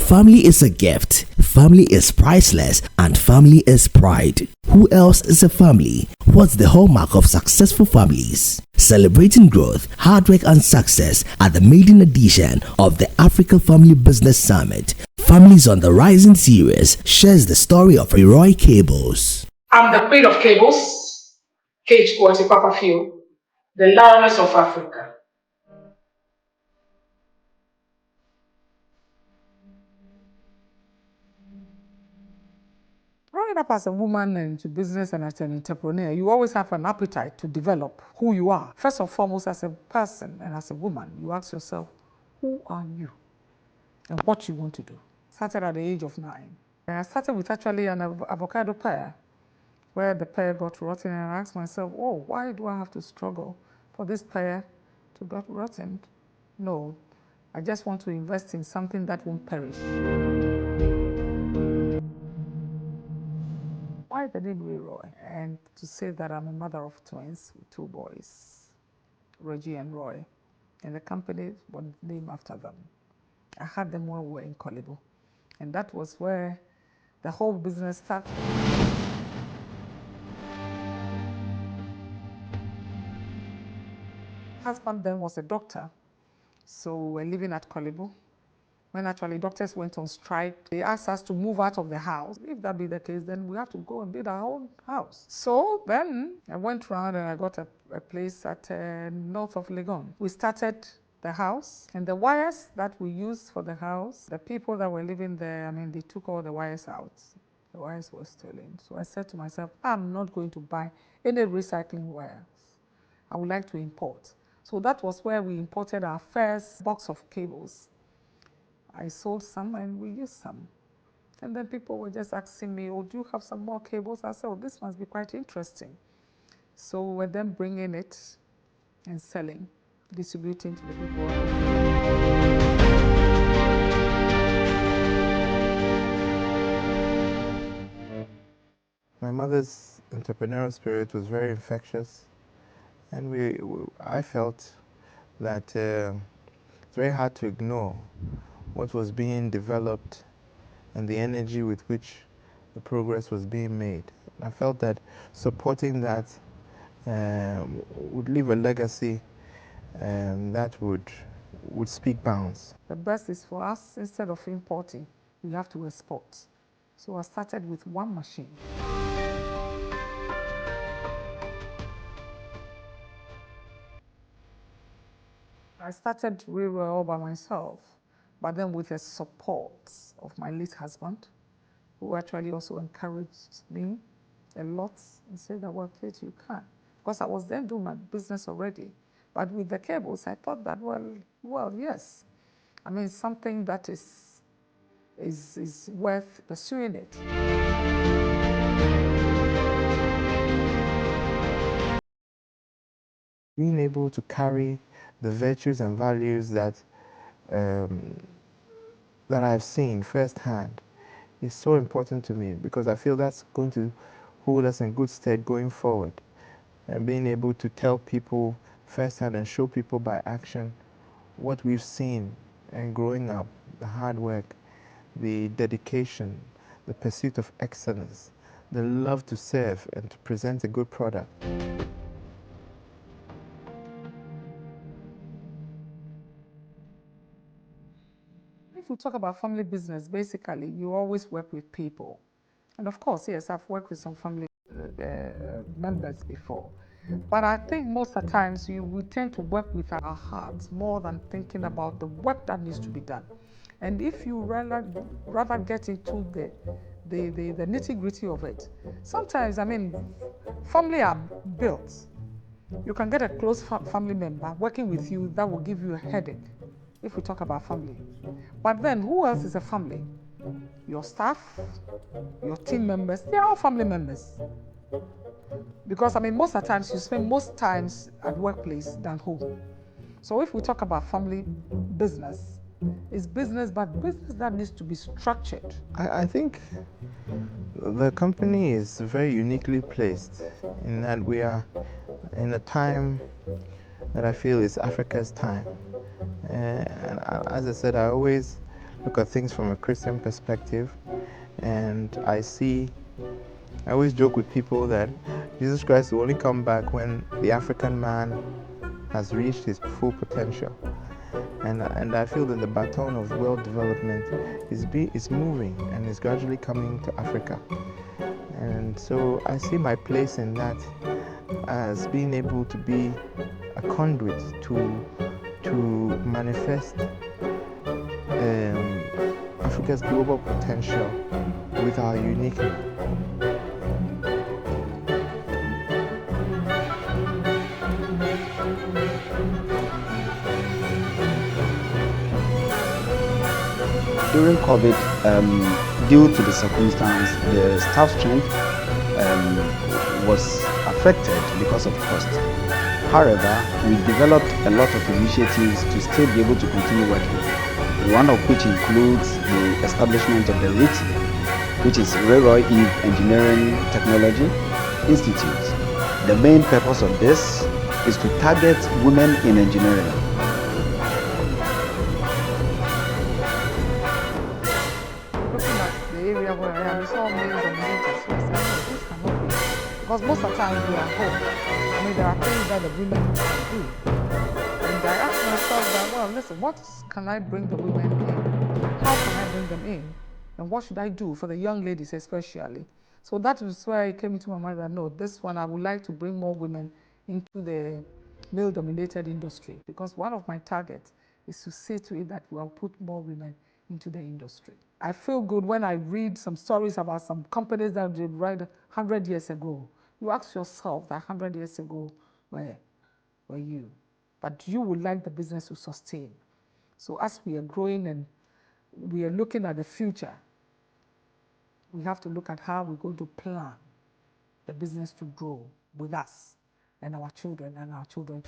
Family is a gift, family is priceless, and family is pride. Who else is a family? What's the hallmark of successful families? Celebrating growth, hard work, and success at the maiden edition of the Africa Family Business Summit. Families on the Rising Series shares the story of Reroy Cables. I'm the Queen of Cables, Kate Quartey-Papafio, the Lioness of Africa. Growing up as a woman into business and as an entrepreneur, you always have an appetite to develop who you are. First and foremost, as a person and as a woman, you ask yourself, who are you and what you want to do? Started at the age of 9. And I started with actually an avocado pear, where the pear got rotten, and I asked myself, oh, why do I have to struggle for this pear to get rotten? No, I just want to invest in something that won't perish. Why the name Reroy? And to say that I'm a mother of twins with 2 boys, Reggie and Roy, and the company was named after them. I had them when we were in Kolibo, and that was where the whole business started. My husband then was a doctor, so we were living at Kolibo. When actually doctors went on strike, they asked us to move out of the house. If that be the case, then we have to go and build our own house. So then I went around and I got a place at north of Legon. We started the house, and the wires that we used for the house, the people that were living there, they took all the wires out. The wires were stolen. So I said to myself, I'm not going to buy any recycling wires. I would like to import. So that was where we imported our first box of cables. I sold some and we used some. And then people were just asking me, oh, do you have some more cables? I said, oh, this must be quite interesting. So we were then bringing it and selling, distributing to the people. My mother's entrepreneurial spirit was very infectious, and I felt that it's very hard to ignore what was being developed and the energy with which the progress was being made. I felt that supporting that would leave a legacy that would speak bounds. The best is for us, instead of importing, we have to export. So I started with 1 machine. I started Reroy all by myself, but then with the support of my late husband, who actually also encouraged me a lot and said that, well, Kate, you can. Because I was then doing my business already. But with the cables, I thought that, well, yes. Something that is worth pursuing it. Being able to carry the virtues and values that I've seen firsthand is so important to me, because I feel that's going to hold us in good stead going forward. And being able to tell people firsthand and show people by action what we've seen and growing up, the hard work, the dedication, the pursuit of excellence, the love to serve and to present a good product. If we talk about family business, basically, you always work with people. And of course, yes, I've worked with some family members before. But I think most of the times we tend to work with our hearts more than thinking about the work that needs to be done. And if you rather get into the nitty-gritty of it, sometimes, family are built. You can get a close family member working with you that will give you a headache, if we talk about family. But then who else is a family? Your staff, your team members, they are all family members. Because most of the times you spend most times at workplace than home. So if we talk about family business, it's business, but business that needs to be structured. I think the company is very uniquely placed in that we are in a time that I feel is Africa's time. And as I said, I always look at things from a Christian perspective, and I always joke with people that Jesus Christ will only come back when the African man has reached his full potential. And I feel that the baton of world development is moving and is gradually coming to Africa. And so I see my place in that as being able to be a conduit to manifest Africa's global potential with our unique. During COVID, due to the circumstance, the staff strength was affected because of cost. However, we developed a lot of initiatives to still be able to continue working, one of which includes the establishment of the REIT, which is Reroy Engineering Technology Institute. The main purpose of this is to target women in engineering. Because most of the time we are home. I mean, there are things that the women can do. And I ask myself that, well, listen, what can I bring the women in? How can I bring them in? And what should I do for the young ladies especially? So that is why it came into my mind that, no, this one I would like to bring more women into the male-dominated industry, because one of my targets is to see to it that we'll put more women into the industry. I feel good when I read some stories about some companies that did right 100 years ago. You ask yourself that 100 years ago, where were you? But you would like the business to sustain. So as we are growing and we are looking at the future, we have to look at how we're going to plan the business to grow with us and our children and our children.